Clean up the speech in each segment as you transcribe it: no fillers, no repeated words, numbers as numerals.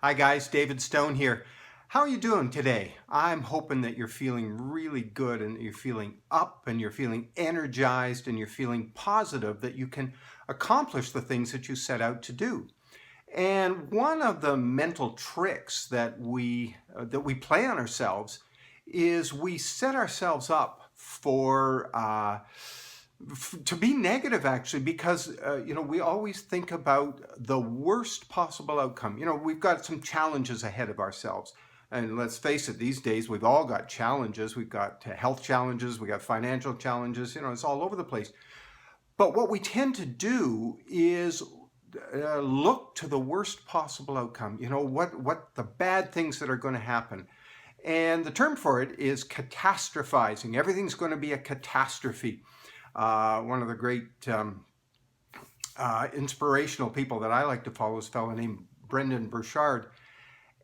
Hi guys, David Stone here. How are you doing today? I'm hoping that you're feeling really good and that you're feeling up and you're feeling energized and you're feeling positive that you can accomplish the things that you set out to do. And one of the mental tricks that we play on ourselves is we set ourselves up to be negative, actually, because we always think about the worst possible outcome. We've got some challenges ahead of ourselves, and let's face it, these days we've all got challenges. We've got health challenges, we got financial challenges. It's all over the place. But what we tend to do is look to the worst possible outcome. What the bad things that are going to happen. And the term for it is catastrophizing. Everything's going to be a catastrophe. One of the great inspirational people that I like to follow is a fellow named Brendon Burchard.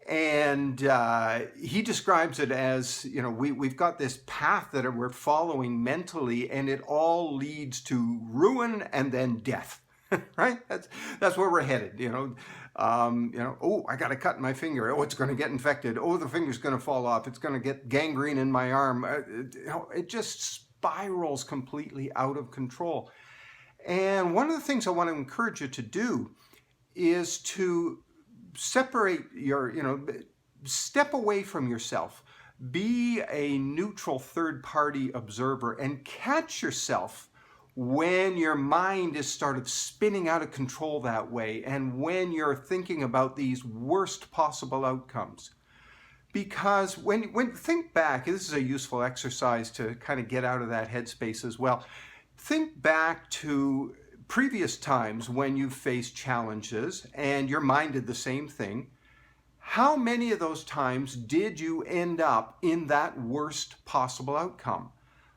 And he describes it as, we've got this path that we're following mentally, and it all leads to ruin and then death, right? That's where we're headed, oh, I got a cut in my finger. Oh, it's going to get infected. Oh, the finger's going to fall off. It's going to get gangrene in my arm. It just spirals completely out of control. And one of the things I want to encourage you to do is to separate step away from yourself. Be a neutral third-party observer and catch yourself when your mind is started spinning out of control that way and when you're thinking about these worst possible outcomes. Because when think back, this is a useful exercise to kind of get out of that headspace as well. Think back to previous times when you've faced challenges and your mind did the same thing. How many of those times did you end up in that worst possible outcome?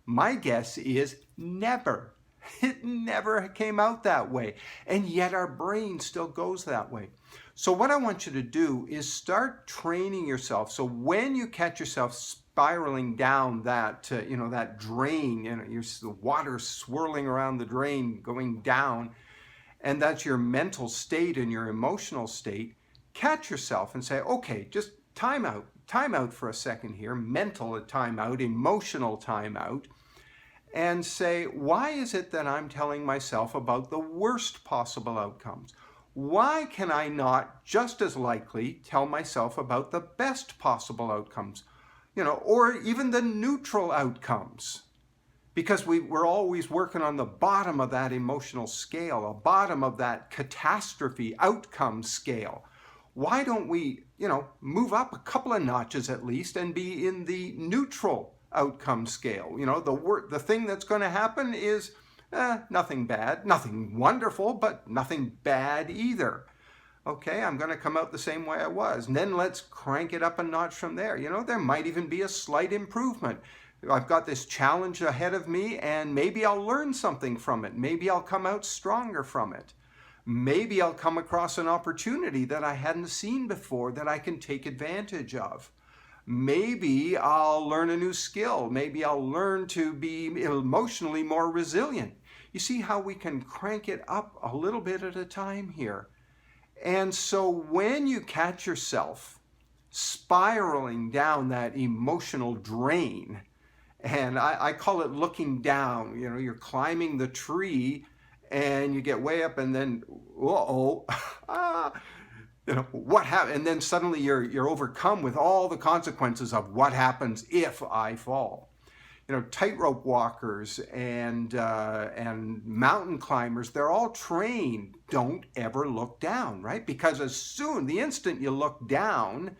My guess is never. It never came out that way. And yet our brain still goes that way. So what I want you to do is start training yourself. So when you catch yourself spiraling down that, that drain, the water swirling around the drain going down, and that's your mental state and your emotional state, catch yourself and say, okay, just time out for a second here, mental time out, emotional time out, and say, why is it that I'm telling myself about the worst possible outcomes? Why can I not just as likely tell myself about the best possible outcomes, or even the neutral outcomes? Because we're always working on the bottom of that emotional scale, a bottom of that catastrophe outcome scale. Why don't we, move up a couple of notches at least and be in the neutral outcome scale? The thing that's going to happen is nothing bad, nothing wonderful, but nothing bad either. Okay, I'm going to come out the same way I was. And then let's crank it up a notch from there. There might even be a slight improvement. I've got this challenge ahead of me, and maybe I'll learn something from it. Maybe I'll come out stronger from it. Maybe I'll come across an opportunity that I hadn't seen before that I can take advantage of. Maybe I'll learn a new skill. Maybe I'll learn to be emotionally more resilient. You see how we can crank it up a little bit at a time here. And so when you catch yourself spiraling down that emotional drain, and I call it looking down, you're climbing the tree and you get way up and then, what happened? And then suddenly you're overcome with all the consequences of what happens if I fall. Tightrope walkers and mountain climbers, they're all trained. Don't ever look down, right? Because the instant you look down,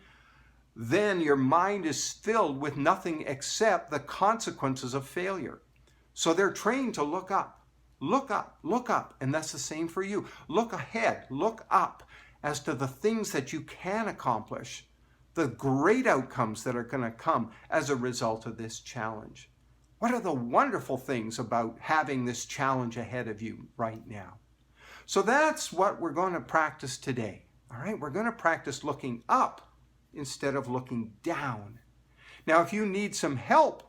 then your mind is filled with nothing except the consequences of failure. So they're trained to look up, look up, look up. And that's the same for you. Look ahead, look up as to the things that you can accomplish, the great outcomes that are going to come as a result of this challenge. What are the wonderful things about having this challenge ahead of you right now? So that's what we're going to practice today. All right, we're going to practice looking up instead of looking down. Now, if you need some help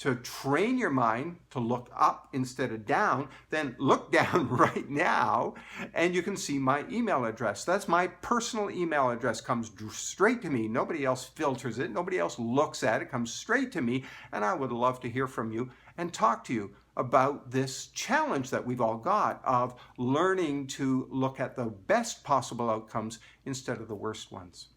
to train your mind to look up instead of down, then look down right now and you can see my email address. That's my personal email address. Comes straight to me. Nobody else filters it. Nobody else looks at it. It comes straight to me, and I would love to hear from you and talk to you about this challenge that we've all got of learning to look at the best possible outcomes instead of the worst ones.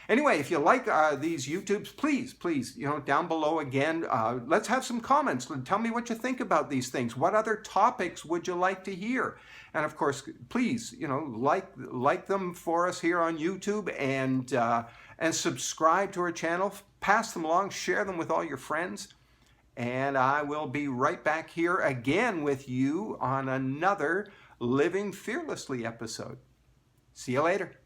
Anyway, if you like these YouTubes, please, down below again, let's have some comments. Tell me what you think about these things. What other topics would you like to hear? And of course, please, like them for us here on YouTube, and subscribe to our channel. Pass them along, share them with all your friends. And I will be right back here again with you on another Living Fearlessly episode. See you later.